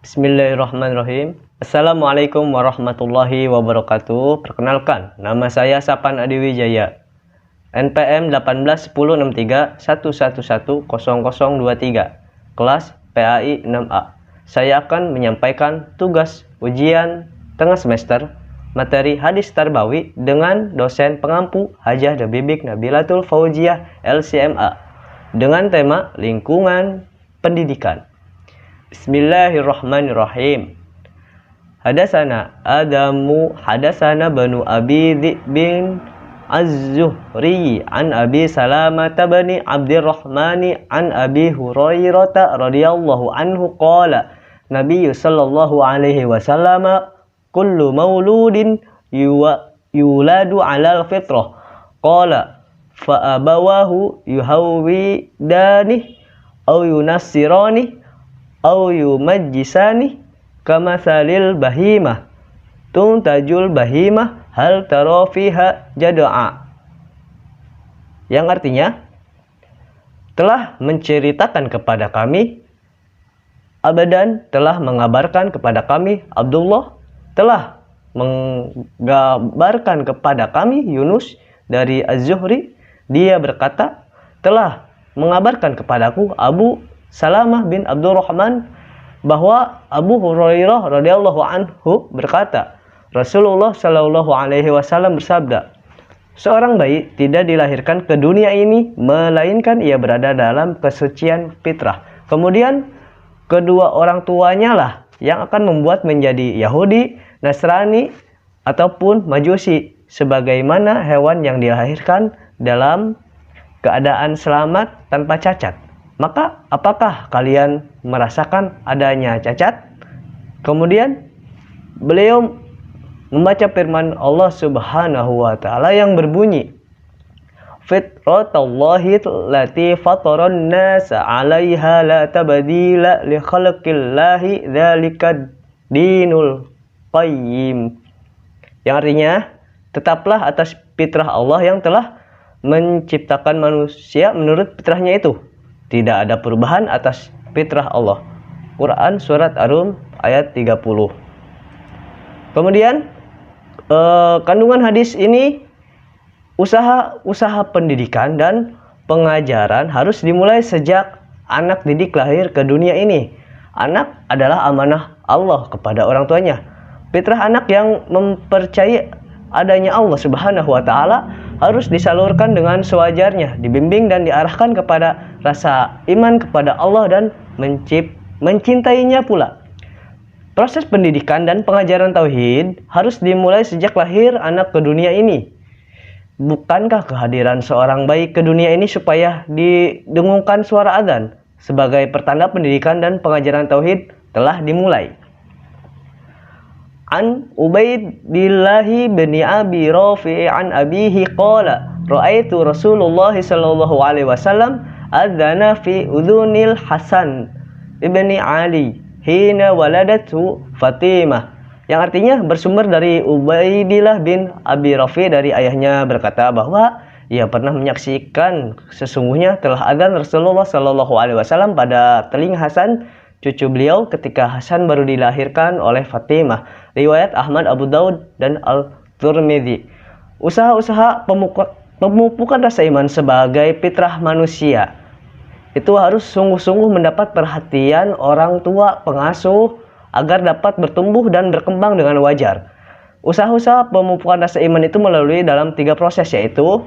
Bismillahirrahmanirrahim. Assalamualaikum warahmatullahi wabarakatuh. Perkenalkan, nama saya Sapan Adiwijaya. NPM 18106311100023. Kelas PAI 6A. Saya akan menyampaikan tugas ujian tengah semester materi hadis tarbawi dengan dosen pengampu Hajah Dabibik Nabilatul Fauziah LCMA dengan tema lingkungan pendidikan. Bismillahirrahmanirrahim. Hadasana Adamu hadasana Banu Abi bin Az-Zuhri an Abi Salamah bani Abdurrahmani an Abi Hurairah radhiyallahu anhu qala Nabi sallallahu alaihi wasallam kullu mauludin yuladu 'alal fitrah qala fa abawahu yuhawidani aw yunassirani aw yumajjisani kamathalil bahimah tuntajul bahimah hal tara fiha jada'a, yang artinya telah menceritakan kepada kami Abadan telah mengabarkan kepada kami Abdullah telah mengabarkan kepada kami Yunus dari Az-Zuhri, dia berkata telah mengabarkan kepadaku Abu Salamah bin Abdurrahman bahwa Abu Hurairah radhiyallahu anhu berkata, Rasulullah shallallahu alaihi wasallam bersabda, seorang bayi tidak dilahirkan ke dunia ini melainkan ia berada dalam kesucian fitrah. Kemudian kedua orang tuanya lah yang akan membuat menjadi Yahudi, Nasrani ataupun Majusi, sebagaimana hewan yang dilahirkan dalam keadaan selamat tanpa cacat. Maka apakah kalian merasakan adanya cacat? Kemudian beliau membaca firman Allah Subhanahu wa taala yang berbunyi, fitratallahi allati fataran nasa 'alaiha la tabdila li khalqillahi dzalikad dinul qayyim. Yang artinya, tetaplah atas fitrah Allah yang telah menciptakan manusia menurut fitrahnya itu. Tidak ada perubahan atas fitrah Allah. Quran Surat Ar-Rum ayat 30. Kemudian kandungan hadis ini, usaha pendidikan dan pengajaran harus dimulai sejak anak didik lahir ke dunia ini. Anak adalah amanah Allah kepada orang tuanya. Fitrah anak yang mempercayai adanya Allah Subhanahu wa taala harus disalurkan dengan sewajarnya, dibimbing dan diarahkan kepada rasa iman kepada Allah dan mencintainya pula. Proses pendidikan dan pengajaran tauhid harus dimulai sejak lahir anak ke dunia ini. Bukankah kehadiran seorang bayi ke dunia ini supaya didengungkan suara adzan sebagai pertanda pendidikan dan pengajaran tauhid telah dimulai? An Ubaidillah bin Abi Rafi' an abihi qala ra'aitu Rasulullah sallallahu alaihi wasallam adzana fi udhunil Hasan ibni Ali hina waladatu Fatimah, yang artinya bersumber dari Ubaidillah bin Abi Rafi' dari ayahnya berkata bahwa ia pernah menyaksikan sesungguhnya telah adzan Rasulullah sallallahu alaihi wasallam pada telinga Hasan cucu beliau ketika Hasan baru dilahirkan oleh Fatimah. Riwayat Ahmad, Abu Daud dan Al-Tirmidzi. Usaha-usaha pemupukan rasa iman sebagai fitrah manusia itu harus sungguh-sungguh mendapat perhatian orang tua pengasuh agar dapat bertumbuh dan berkembang dengan wajar. Usaha-usaha pemupukan rasa iman itu melalui dalam 3 proses, yaitu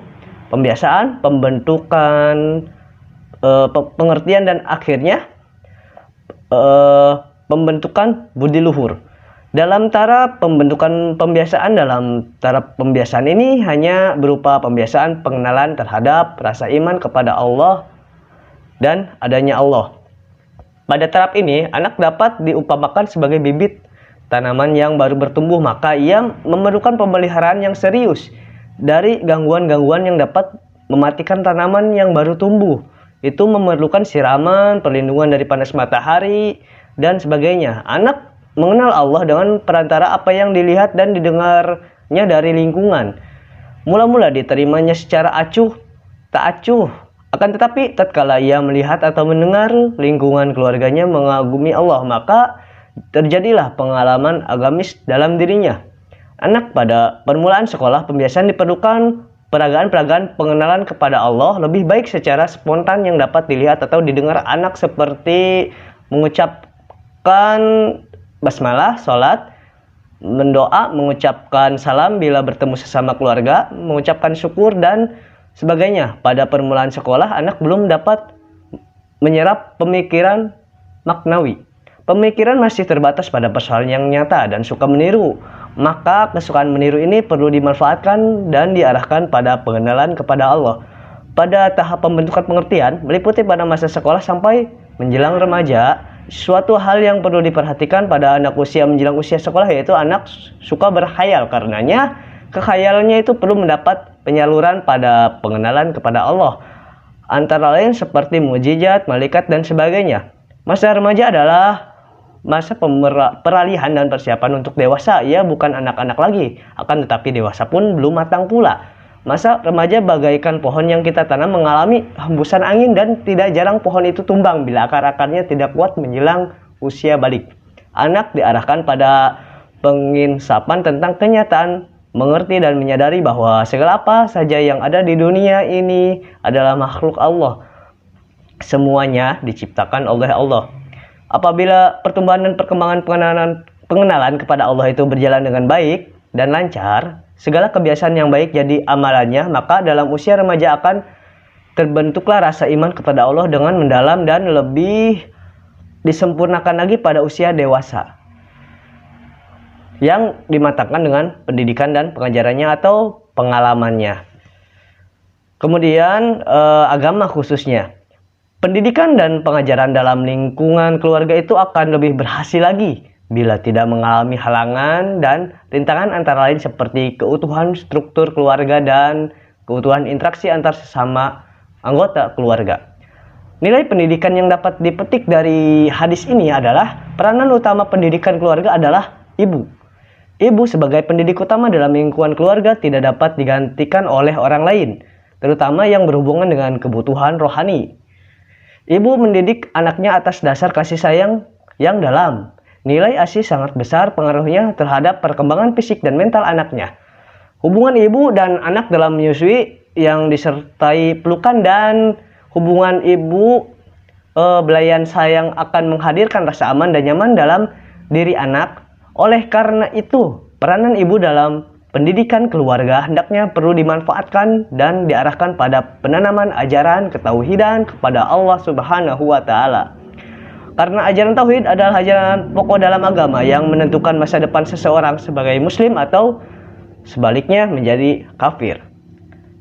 pembiasaan, pembentukan, pengertian, dan akhirnya pembentukan budi luhur. Dalam taraf pembiasaan ini hanya berupa pembiasaan pengenalan terhadap rasa iman kepada Allah dan adanya Allah. Pada taraf ini, anak dapat diumpamakan sebagai bibit tanaman yang baru bertumbuh, maka ia memerlukan pemeliharaan yang serius dari gangguan-gangguan yang dapat mematikan tanaman yang baru tumbuh. Itu memerlukan siraman, perlindungan dari panas matahari, dan sebagainya. Anak mengenal Allah dengan perantara apa yang dilihat dan didengarnya dari lingkungan. Mula-mula diterimanya secara acuh, tak acuh. Akan tetapi tatkala ia melihat atau mendengar lingkungan keluarganya mengagumi Allah, maka terjadilah pengalaman agamis dalam dirinya. Anak pada permulaan sekolah pembiasaan diperlukan peragaan-peragaan pengenalan kepada Allah lebih baik secara spontan yang dapat dilihat atau didengar anak seperti mengucapkan basmalah, sholat, mendoa, mengucapkan salam bila bertemu sesama keluarga, mengucapkan syukur dan sebagainya. Pada permulaan sekolah anak belum dapat menyerap pemikiran maknawi. Pemikiran masih terbatas pada persoalan yang nyata dan suka meniru. Maka kesukaan meniru ini perlu dimanfaatkan dan diarahkan pada pengenalan kepada Allah. Pada tahap pembentukan pengertian, meliputi pada masa sekolah sampai menjelang remaja, suatu hal yang perlu diperhatikan pada anak usia menjelang usia sekolah yaitu anak suka berkhayal. Karenanya, kekhayalannya itu perlu mendapat penyaluran pada pengenalan kepada Allah. Antara lain seperti mukjizat, malaikat, dan sebagainya. Masa remaja adalah masa peralihan dan persiapan untuk dewasa. Ia bukan anak-anak lagi, akan tetapi dewasa pun belum matang pula. Masa remaja bagaikan pohon yang kita tanam mengalami hembusan angin dan tidak jarang pohon itu tumbang bila akar-akarnya tidak kuat menjelang usia balik. Anak diarahkan pada penginsapan tentang kenyataan, mengerti dan menyadari bahwa segala apa saja yang ada di dunia ini adalah makhluk Allah. Semuanya diciptakan oleh Allah. Apabila pertumbuhan dan perkembangan pengenalan kepada Allah itu berjalan dengan baik dan lancar, segala kebiasaan yang baik jadi amalannya, maka dalam usia remaja akan terbentuklah rasa iman kepada Allah dengan mendalam dan lebih disempurnakan lagi pada usia dewasa, yang dimatangkan dengan pendidikan dan pengajarannya atau pengalamannya. Kemudian agama khususnya. Pendidikan dan pengajaran dalam lingkungan keluarga itu akan lebih berhasil lagi bila tidak mengalami halangan dan rintangan antara lain seperti keutuhan struktur keluarga dan keutuhan interaksi antar sesama anggota keluarga. Nilai pendidikan yang dapat dipetik dari hadis ini adalah peranan utama pendidikan keluarga adalah ibu. Ibu sebagai pendidik utama dalam lingkungan keluarga tidak dapat digantikan oleh orang lain, terutama yang berhubungan dengan kebutuhan rohani. Ibu mendidik anaknya atas dasar kasih sayang yang dalam. Nilai ASI sangat besar pengaruhnya terhadap perkembangan fisik dan mental anaknya. Hubungan ibu dan anak dalam menyusui yang disertai pelukan dan hubungan ibu belayan sayang akan menghadirkan rasa aman dan nyaman dalam diri anak. Oleh karena itu, peranan ibu dalam pendidikan keluarga hendaknya perlu dimanfaatkan dan diarahkan pada penanaman ajaran ketauhidan kepada Allah Subhanahu wa Ta'ala. Karena ajaran tauhid adalah ajaran pokok dalam agama yang menentukan masa depan seseorang sebagai muslim atau sebaliknya menjadi kafir.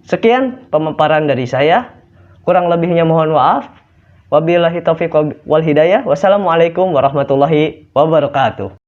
Sekian pemaparan dari saya. Kurang lebihnya mohon maaf. Wabillahi taufiq wal hidayah. Wassalamualaikum warahmatullahi wabarakatuh.